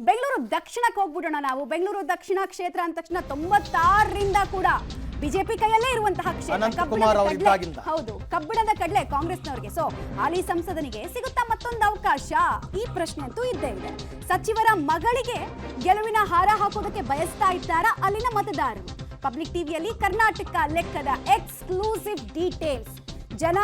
ಬೆಂಗಳೂರು ದಕ್ಷಿಣಕ್ಕೆ ಹೋಗ್ಬಿಡೋಣ ನಾವು. ಬೆಂಗಳೂರು ದಕ್ಷಿಣ ಕ್ಷೇತ್ರ ಅಂದ ತಕ್ಷಣ 96ರಿಂದ ಕೂಡ ಬಿಜೆಪಿ ಕೈಯಲ್ಲೇ ಇರುವಂತಹ ಕ್ಷೇತ್ರ. ಹೌದು, ಕಬ್ಬಿಣದ ಕಡಲೆ ಕಾಂಗ್ರೆಸ್ನವರಿಗೆ. ಸೊ ಹಾಲಿ ಸಂಸದನಿಗೆ ಸಿಗುತ್ತಾ ಮತ್ತೊಂದು ಅವಕಾಶ? ಈ ಪ್ರಶ್ನೆ ಅಂತೂ ಇದ್ದೇ ಇದೆ. ಸಚಿವರ ಮಗಳಿಗೆ ಗೆಲುವಿನ ಹಾರ ಹಾಕೋದಕ್ಕೆ ಬಯಸ್ತಾ ಇದ್ದಾರಾ ಅಲ್ಲಿನ ಮತದಾರರು? ಪಬ್ಲಿಕ್ ಟಿವಿಯಲ್ಲಿ ಕರ್ನಾಟಕ ಲೆಕ್ಕದ ಎಕ್ಸ್ಕ್ಲೂಸಿವ್ ಡೀಟೇಲ್ಸ್. ಜನ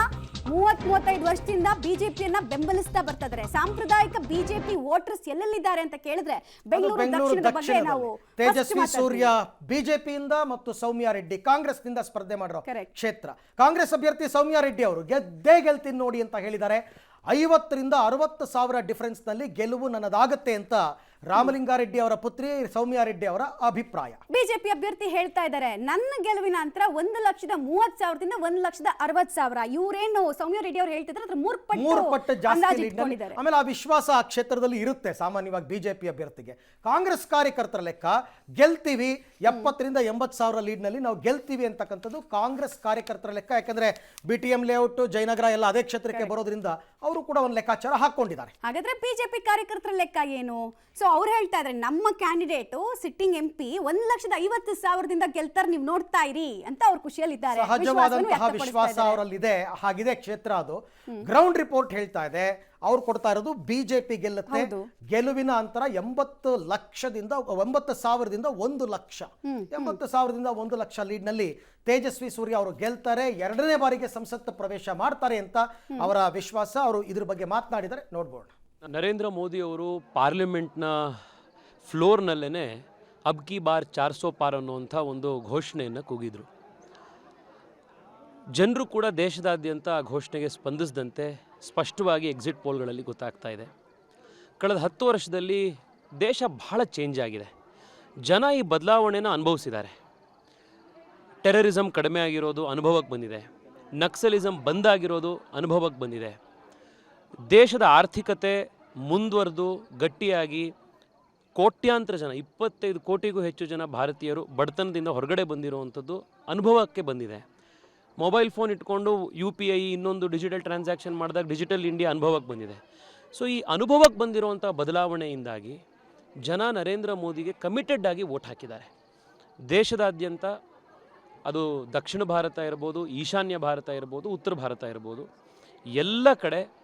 30-35 ವರ್ಷದಿಂದ ಬಿಜೆಪಿಯನ್ನ ಬೆಂಬಲಿಸ್ತಾ ಬರ್ತಾ ಇದ್ದಾರೆ. ಸಾಂಪ್ರದಾಯಿಕ ಬಿಜೆಪಿ ವೋಟರ್ಸ್ ಎಲ್ಲೆಲ್ಲಿದ್ದಾರೆ ಅಂತ ಕೇಳಿದ್ರೆ ಬೆಂಗಳೂರು ದಕ್ಷಿಣದ ಬಗ್ಗೆ ನಾವು ತೇಜಸ್ವಿ ಸೂರ್ಯ ಬಿಜೆಪಿಯಿಂದ ಮತ್ತು ಸೌಮ್ಯ ರೆಡ್ಡಿ ಕಾಂಗ್ರೆಸ್ನಿಂದ ಸ್ಪರ್ಧೆ ಮಾಡಿರೋ ಕ್ಷೇತ್ರ. ಕಾಂಗ್ರೆಸ್ ಅಭ್ಯರ್ಥಿ ಸೌಮ್ಯ ರೆಡ್ಡಿ ಅವರು ಗೆದ್ದೇ ಗೆಲ್ತೀನಿ ನೋಡಿ ಅಂತ ಹೇಳಿದ್ದಾರೆ. 50ರಿಂದ 60 ಸಾವಿರ ಡಿಫರೆನ್ಸ್ ನಲ್ಲಿ ಗೆಲುವು ನನ್ನದಾಗತ್ತೆ ಅಂತ ರಾಮಲಿಂಗಾರೆಡ್ಡಿ ಅವರ ಪುತ್ರಿ ಸೌಮ್ಯ ರೆಡ್ಡಿ ಅವರ ಅಭಿಪ್ರಾಯ. ಬಿಜೆಪಿ ಅಭ್ಯರ್ಥಿ ಹೇಳ್ತಾ ಇದ್ದಾರೆ, ನನ್ನ ಗೆಲುವಿನ ಅಂತರ 1,30,000ದಿಂದ 1,60,000. ಇವರೇನು ಸೌಮ್ಯ ರೆಡ್ಡಿ ಅವರು ಹೇಳ್ತಿದ್ರೆ ಅದ್ರ 3 ಪಟ್ಟು ಜಾಸ್ತಿ. ಆಮೇಲೆ ಆ ವಿಶ್ವಾಸ ಆ ಕ್ಷೇತ್ರದಲ್ಲಿ ಇರುತ್ತೆ ಸಾಮಾನ್ಯವಾಗಿ ಬಿಜೆಪಿ ಅಭ್ಯರ್ಥಿಗೆ. ಕಾಂಗ್ರೆಸ್ ಕಾರ್ಯಕರ್ತರ ಲೆಕ್ಕ ಗೆಲ್ತೀವಿ 70ರಿಂದ 80 ಸಾವಿರ ಲೀಡ್ ನಲ್ಲಿ ನಾವು ಗೆಲ್ತೀವಿ ಅಂತಕ್ಕಂಥದ್ದು ಕಾಂಗ್ರೆಸ್ ಕಾರ್ಯಕರ್ತರ ಲೆಕ್ಕ. ಯಾಕಂದ್ರೆ BTM ಲೇಔಟ್ ಜಯನಗರ ಎಲ್ಲ ಅದೇ ಕ್ಷೇತ್ರಕ್ಕೆ ಬರೋದ್ರಿಂದ ಅವರು ಕೂಡ ಒಂದು ಲೆಕ್ಕಾಚಾರ ಹಾಕೊಂಡಿದ್ದಾರೆ. ಹಾಗಾದ್ರೆ ಬಿಜೆಪಿ ಕಾರ್ಯಕರ್ತರ ಲೆಕ್ಕ ಏನು? ಸೊ ಅವ್ರು ಹೇಳ್ತಾ ಇದ್ದಾರೆ, ನಮ್ಮ ಕ್ಯಾಂಡಿಡೇಟ್ ಸಿಟ್ಟಿಂಗ್ MP 1,50,000ದಿಂದ ಗೆಲ್ತಾರೆ, ನೀವು ನೋಡ್ತಾ ಇರಿ ಅಂತ ಅವ್ರು ಖುಷಿಯಲ್ಲಿದ್ದಾರೆ. ಸಹಜವಾದಂತಹ ವಿಶ್ವಾಸ ಅವರಲ್ಲಿದೆ. ಹಾಗಿದೆ ಕ್ಷೇತ್ರ. ಅದು ಗ್ರೌಂಡ್ ರಿಪೋರ್ಟ್ ಹೇಳ್ತಾ ಇದೆ. ಅವ್ರು ಕೊಡ್ತಾ ಇರೋದು ಬಿಜೆಪಿ ಗೆಲ್ಲುತ್ತೆ. ಗೆಲುವಿನ ಅಂತರ 80,000ದಿಂದ 1 ಲಕ್ಷ. 80,000ದಿಂದ 1 ಲಕ್ಷ ಲೀಡ್ ನಲ್ಲಿ ತೇಜಸ್ವಿ ಸೂರ್ಯ ಅವರು ಗೆಲ್ತಾರೆ. 2ನೇ ಬಾರಿಗೆ ಸಂಸತ್ ಪ್ರವೇಶ ಮಾಡ್ತಾರೆ ಅಂತ ಅವರ ವಿಶ್ವಾಸ. ಅವರು ಇದ್ರ ಬಗ್ಗೆ ಮಾತನಾಡಿದರೆ ನೋಡ್ಬೋಣ. ನರೇಂದ್ರ ಮೋದಿ ಅವರು ಪಾರ್ಲಿಮೆಂಟ್ನ ಫ್ಲೋರ್ನಲ್ಲೇ ಅಬ್ ಕಿ ಬಾರ್ 400 ಪಾರ್ ಅನ್ನುವಂಥ ಒಂದು ಘೋಷಣೆಯನ್ನು ಕೂಗಿದ್ರು. ಜನರು ಕೂಡ ದೇಶದಾದ್ಯಂತ ಆ ಘೋಷಣೆಗೆ ಸ್ಪಂದಿಸಿದಂತೆ ಸ್ಪಷ್ಟವಾಗಿ ಎಕ್ಸಿಟ್ ಪೋಲ್ಗಳಲ್ಲಿ ಗೊತ್ತಾಗ್ತಾ ಇದೆ. ಕಳೆದ 10 ವರ್ಷದಲ್ಲಿ ದೇಶ ಬಹಳ ಚೇಂಜ್ ಆಗಿದೆ. ಜನ ಈ ಬದಲಾವಣೆನ ಅನುಭವಿಸಿದ್ದಾರೆ. ಟೆರರಿಸಮ್ ಕಡಿಮೆ ಆಗಿರೋದು ಅನುಭವಕ್ಕೆ ಬಂದಿದೆ. ನಕ್ಸಲಿಸಮ್ ಬಂದಾಗಿರೋದು ಅನುಭವಕ್ಕೆ ಬಂದಿದೆ. ದೇಶದ ಆರ್ಥಿಕತೆ ಮುಂದುವರೆದು ಗಟ್ಟಿಯಾಗಿ ಕೋಟ್ಯಾಂತರ ಜನ 25 ಕೋಟಿಗೂ ಹೆಚ್ಚು ಜನ ಭಾರತೀಯರು ಬಡತನದಿಂದ ಹೊರಗಡೆ ಬಂದಿರುವಂಥದ್ದು ಅನುಭವಕ್ಕೆ ಬಂದಿದೆ. ಮೊಬೈಲ್ ಫೋನ್ ಇಟ್ಕೊಂಡು UPI ಇನ್ನೊಂದು ಡಿಜಿಟಲ್ ಟ್ರಾನ್ಸಾಕ್ಷನ್ ಮಾಡಿದಾಗ ಡಿಜಿಟಲ್ ಇಂಡಿಯಾ ಅನುಭವಕ್ಕೆ ಬಂದಿದೆ. ಸೊ ಈ ಅನುಭವಕ್ಕೆ ಬಂದಿರುವಂಥ ಬದಲಾವಣೆಯಿಂದಾಗಿ ಜನ ನರೇಂದ್ರ ಮೋದಿಗೆ ಕಮಿಟೆಡ್ ಆಗಿ ವೋಟ್ ಹಾಕಿದ್ದಾರೆ. ದೇಶದಾದ್ಯಂತ ಅದು ದಕ್ಷಿಣ ಭಾರತ ಇರ್ಬೋದು, ಈಶಾನ್ಯ ಭಾರತ ಇರ್ಬೋದು, ಉತ್ತರ ಭಾರತ ಇರ್ಬೋದು, ಎಲ್ಲ ಕಡೆ